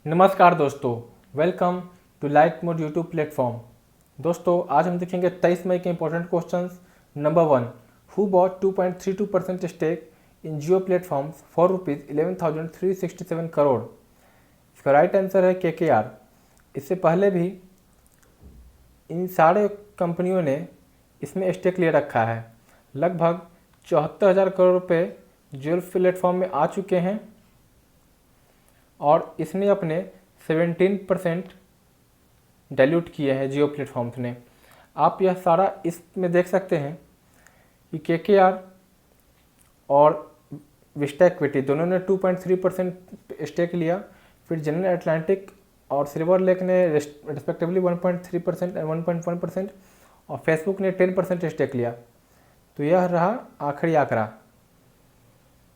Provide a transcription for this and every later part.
नमस्कार दोस्तों, welcome to light mode YouTube platform. दोस्तों आज हम देखेंगे 23 मई के important questions. Number 1, who bought 2.32% stake in Jio platforms for ₹11,367 crore. इसका राइट आंसर है KKR। इससे पहले भी इन सारे कंपनियों ने इसमें स्टेक ले रखा है। लगभग 74,000 करोड़ रुपये जियो प्लेटफॉर्म में आ चुके हैं और इसने अपने 17% डाइल्यूट किए हैं जियो प्लेटफॉर्म्स ने। आप यह सारा इसमें देख सकते हैं कि KKR और विस्टा इक्विटी दोनों ने 2.3% स्टेक लिया। फिर जनरल अटलांटिक और सिल्वर लेक ने रिस्पेक्टिवली 1.3% एंड 1.1%, और फेसबुक ने 10% स्टेक लिया। तो यह रहा आखिरी आंकड़ा।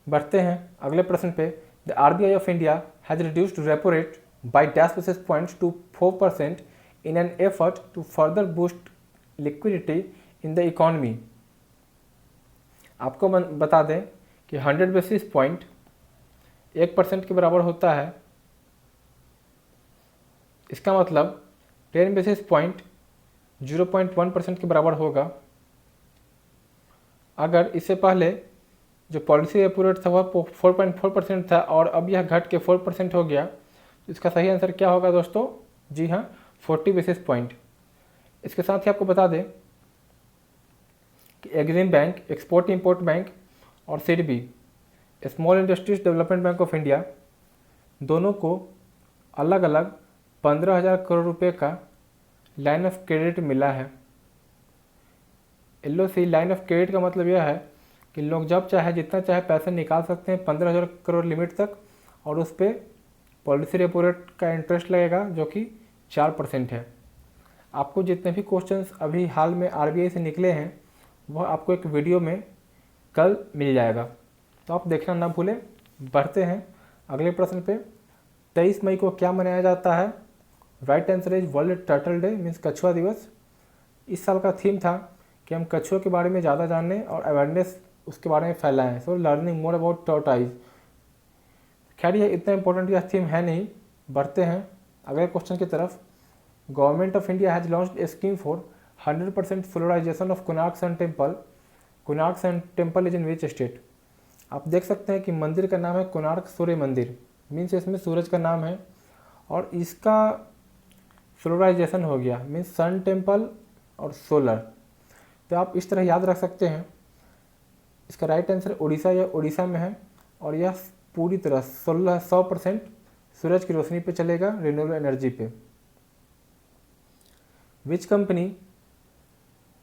बढ़ते हैं अगले प्रश्न पे। The RBI of India has reduced repo rate by dash basis points to 4% in an effort to further boost liquidity in the economy। आपको बता दें कि 100 बेसिस पॉइंट 1% के बराबर होता है। इसका मतलब 10 बेसिस पॉइंट 0.1% के बराबर होगा। अगर इससे पहले जो पॉलिसी रेपो रेट था वह 4.4% था और अब यह घट के 4% हो गया, तो इसका सही आंसर क्या होगा दोस्तों? जी हाँ, 40 बेसिस पॉइंट। इसके साथ ही आपको बता दें कि EXIM bank, export import bank और SIDBI, small industries development bank of India, दोनों को अलग अलग 15,000 करोड़ रुपये का लाइन ऑफ क्रेडिट मिला है। LOC लाइन ऑफ क्रेडिट का मतलब यह है कि लोग जब चाहे जितना चाहे पैसे निकाल सकते हैं 15,000 करोड़ लिमिट तक, और उस पर पॉलिसी रेपो रेट का इंटरेस्ट लगेगा जो कि 4% है। आपको जितने भी क्वेश्चंस अभी हाल में RBI से निकले हैं वह आपको एक वीडियो में कल मिल जाएगा, तो आप देखना ना भूलें। बढ़ते हैं अगले प्रश्न पे। 23 मई को क्या मनाया जाता है? Right answer is world turtle day, means कछुआ दिवस। इस साल का थीम था कि हम कछुओं के बारे में ज़्यादा जानने और अवेयरनेस उसके बारे में फैलाएं। So learning more about tortoise. खैर यह इतना इंपॉर्टेंट यह थीम है नहीं। बढ़ते हैं अगले क्वेश्चन की तरफ। Government of India has launched a scheme for 100% solarisation of Konark sun temple. Konark sun temple is in which state? आप देख सकते हैं कि मंदिर का नाम है कोणार्क सूर्य मंदिर, मीन्स इसमें सूरज का नाम है और इसका सोलराइजेशन हो गया, मीन्स सन टेम्पल और सोलर। तो आप इस तरह याद रख सकते हैं। इसका राइट आंसर उड़ीसा या उड़ीसा में है और यह पूरी तरह 100% सूरज की रोशनी पे चलेगा, रिन्यूएबल एनर्जी पे। Which company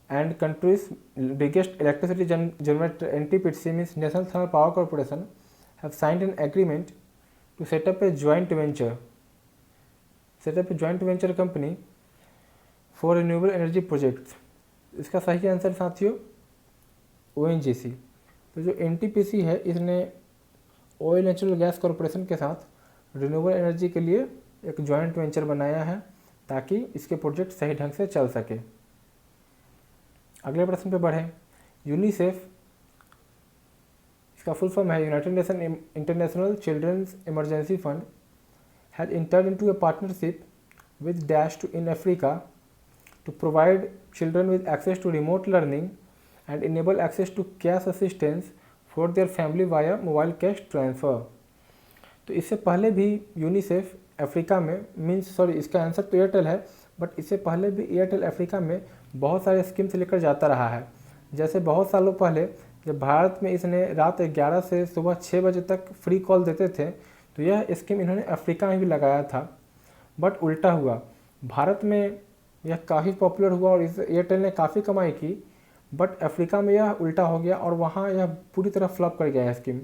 and countries biggest electricity generator NTPC means national thermal power corporation have signed an agreement to set up a joint venture company for renewable energy projects. इसका सही आंसर साथियों ONGC। तो जो NTPC है इसने oil natural gas corporation के साथ renewable energy के लिए एक जॉइंट वेंचर बनाया है ताकि इसके प्रोजेक्ट सही ढंग से चल सके। अगले प्रश्न पे बढ़ें। यूनिसेफ, इसका फुल फॉर्म है united nation international children's emergency fund, has entered into a partnership with dash to in Africa to provide children with access to remote learning and enable access to cash assistance for their family via mobile cash transfer। तो इससे पहले भी UNICEF Africa में इसका answer तो Airtel है, but इससे पहले भी एयरटेल अफ्रीका में बहुत सारे स्कीम्स लेकर जाता रहा है। जैसे बहुत सालों पहले जब भारत में इसने रात 11 से सुबह 6 बजे तक फ्री कॉल देते थे, तो यह स्कीम इन्होंने अफ्रीका में भी लगाया था, बट उल्टा हुआ। भारत में यह काफ़ी पॉपुलर हुआ और इस एयरटेल ने काफ़ी कमाई की, बट अफ्रीका में यह उल्टा हो गया और वहाँ यह पूरी तरह फ्लॉप कर गया है स्कीम।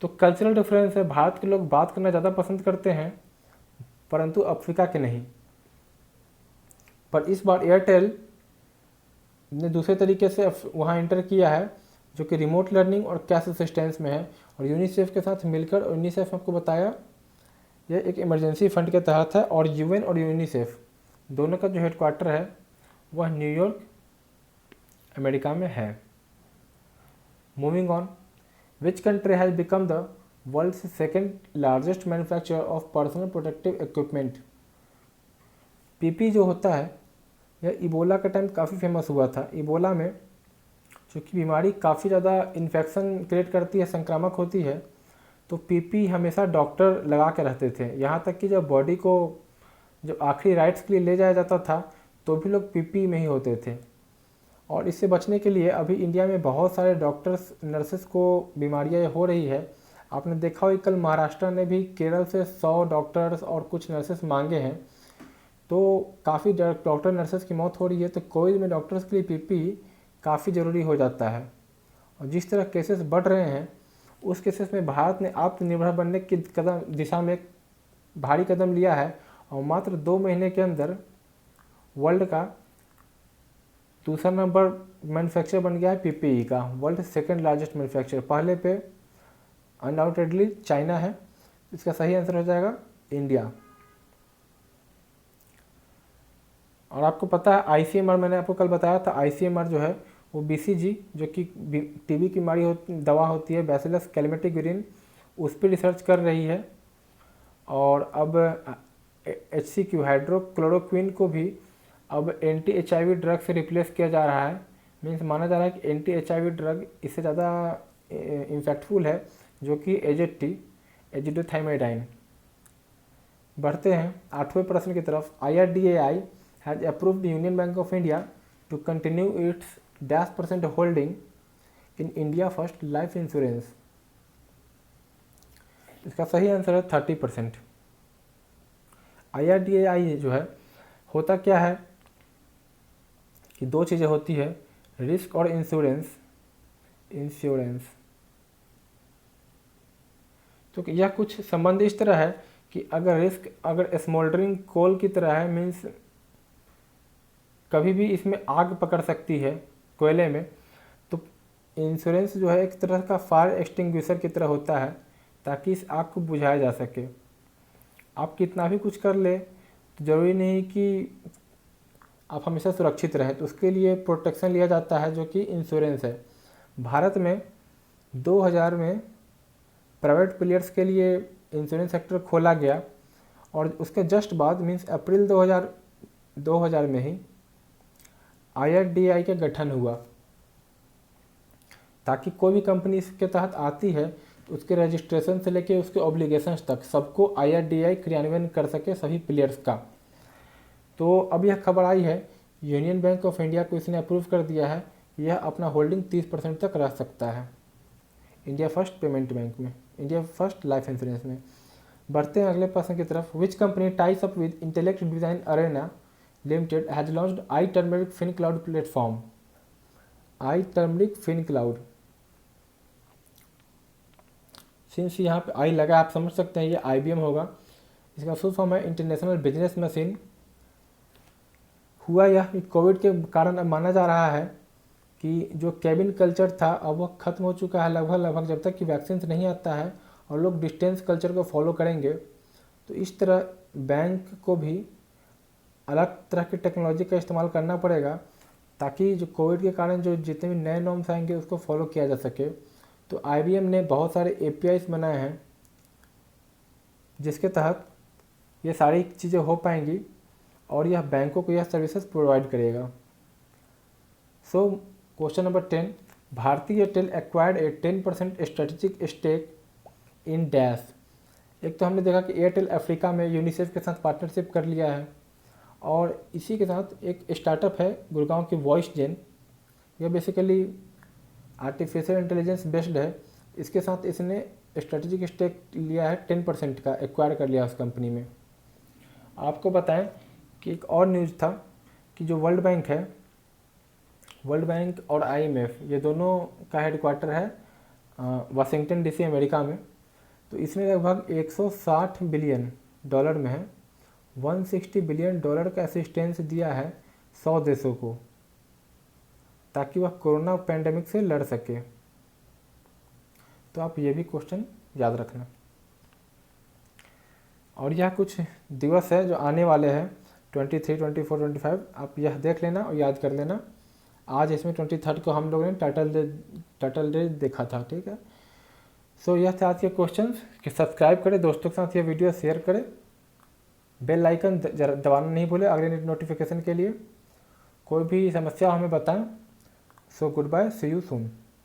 तो कल्चरल डिफरेंस है, भारत के लोग बात करना ज़्यादा पसंद करते हैं परंतु अफ्रीका के नहीं। पर इस बार एयरटेल ने दूसरे तरीके से वहाँ एंटर किया है जो कि रिमोट लर्निंग और कैश असिस्टेंस में है, और यूनिसेफ के साथ मिलकर। और यूनिसेफ आपको बताया यह एक इमरजेंसी फंड के तहत है, और UN और यूनिसेफ दोनों का जो हेडक्वार्टर है वह न्यूयॉर्क अमेरिका में है। Moving on, which country has become the world second largest manufacturer of personal protective equipment. PP जो होता है यह इबोला का टाइम काफ़ी फेमस हुआ था। इबोला में चूँकि बीमारी काफ़ी ज़्यादा इन्फेक्शन क्रिएट करती है, संक्रामक होती है, तो पीपी हमेशा डॉक्टर लगा के रहते थे। यहाँ तक कि जब बॉडी को जब आखिरी राइट्स के लिए ले जाया जाता था तो भी लोग पीपी में ही होते थे। और इससे बचने के लिए अभी इंडिया में बहुत सारे डॉक्टर्स नर्सेस को बीमारियाँ हो रही है। आपने देखा हो कल महाराष्ट्र ने भी केरल से 100 डॉक्टर्स और कुछ नर्सेस मांगे हैं, तो काफ़ी डॉक्टर नर्सेस की मौत हो रही है। तो कोविड में डॉक्टर्स के लिए पीपी काफ़ी ज़रूरी हो जाता है। और जिस तरह केसेस बढ़ रहे हैं उस केसेस में भारत ने आत्मनिर्भर बनने की दिशा में एक भारी कदम लिया है और मात्र 2 महीने के अंदर वर्ल्ड का दूसरा नंबर मैन्युफैक्चर बन गया है पीपीई का, वर्ल्ड सेकेंड लार्जेस्ट मैन्युफैक्चर। पहले पे अनडाउटेडली चाइना है, इसका सही आंसर हो जाएगा इंडिया। और आपको पता है आईसीएमआर, मैंने आपको कल बताया था, आईसीएमआर जो है वो बीसीजी जो कि टीबी की बीमारी दवा होती है, बैसिलस कैलमेटिक, उस पर रिसर्च कर रही है। और अब HCQ हाइड्रोक्लोरोक्विन को भी अब एंटी HIV ड्रग से रिप्लेस किया जा रहा है। मीन्स माना जा रहा है कि एंटी HIV ड्रग इससे ज़्यादा इम्पैक्टफुल है, जो कि AZT एजिडोथाइमाइडाइन। बढ़ते हैं 8वें प्रश्न की तरफ। IRDAI has approved union bank of India to continue its -% holding in India first life insurance. इसका सही आंसर है 30%। IRDAI जो है होता क्या है कि 2 चीज़ें होती है, रिस्क और इंश्योरेंस। तो यह कुछ संबंध इस तरह है कि अगर रिस्क अगर स्मोल्डरिंग कोल की तरह है, मीन्स कभी भी इसमें आग पकड़ सकती है कोयले में, तो इंश्योरेंस जो है एक तरह का फायर एक्सटिंग्विशर की तरह होता है ताकि इस आग को बुझाया जा सके। आप कितना भी कुछ कर ले तो ज़रूरी नहीं कि आप हमेशा सुरक्षित रहें, तो उसके लिए प्रोटेक्शन लिया जाता है जो कि इंश्योरेंस है। भारत में 2000 में प्राइवेट प्लेयर्स के लिए इंश्योरेंस सेक्टर खोला गया और उसके जस्ट बाद मीन्स अप्रैल 2000 में ही IRDAI का गठन हुआ, ताकि कोई भी कंपनी इसके तहत आती है तो उसके रजिस्ट्रेशन से लेके उसके ऑब्लिगेशंस तक सबको IRDAI क्रियान्वयन कर सके सभी प्लेयर्स का। तो अब यह खबर आई है यूनियन बैंक ऑफ इंडिया को इसने अप्रूव कर दिया है, यह अपना होल्डिंग 30% तक रख सकता है इंडिया फर्स्ट पेमेंट बैंक में, इंडिया फर्स्ट लाइफ इंश्योरेंस में। बढ़ते हैं अगले प्रश्न की तरफ। Which company ties up with intellect design arena limited has launched I turmeric fin cloud platform. I turmeric fin cloud, since यहाँ पे आई लगा आप समझ सकते हैं ये IBM होगा। इसका फुल फॉर्म है इंटरनेशनल बिजनेस मशीन। हुआ यह कोविड के कारण अब माना जा रहा है कि जो केबिन कल्चर था अब वह खत्म हो चुका है लगभग जब तक कि वैक्सीन नहीं आता है और लोग डिस्टेंस कल्चर को फॉलो करेंगे। तो इस तरह बैंक को भी अलग तरह की टेक्नोलॉजी का इस्तेमाल करना पड़ेगा ताकि जो कोविड के कारण जो जितने भी नए नॉर्म्स आएंगे उसको फॉलो किया जा सके। तो IBM ने बहुत सारे APIs बनाए हैं जिसके तहत ये सारी चीज़ें हो पाएंगी और यह बैंकों को यह सर्विसेज प्रोवाइड करेगा। सो क्वेश्चन नंबर 10, भारतीय Airtel acquired a 10% strategic stake in dash. एक तो हमने देखा कि एयरटेल अफ्रीका में यूनिसेफ के साथ पार्टनरशिप कर लिया है और इसी के साथ एक स्टार्टअप है गुड़गांव की वॉइस जेन। यह बेसिकली आर्टिफिशियल इंटेलिजेंस बेस्ड है। इसके साथ इसने स्ट्रेटेजिक स्टेक लिया है 10% का, एक्वायर कर लिया उस कंपनी में। आपको बताएं कि एक और न्यूज़ था कि जो वर्ल्ड बैंक है, वर्ल्ड बैंक और IMF ये दोनों का हेडक्वार्टर है वाशिंगटन DC अमेरिका में। तो इसने लगभग 160 बिलियन डॉलर में है 160 बिलियन डॉलर का असिस्टेंस दिया है 100 देशों को ताकि वह कोरोना पैंडेमिक से लड़ सके। तो आप ये भी क्वेश्चन याद रखना। और यह कुछ दिवस है जो आने वाले हैं 23, 24, 25, आप यह देख लेना और याद कर लेना। आज इसमें 23 को हम लोगों ने टाइटल डे देखा था, ठीक है। सो यह थे आज के क्वेश्चंस कि सब्सक्राइब करें, दोस्तों के साथ ये वीडियो शेयर करें, बेल आइकन दबाना नहीं भूलें अगले नोटिफिकेशन के लिए। कोई भी समस्या हमें बताएं। So good bye, see you soon.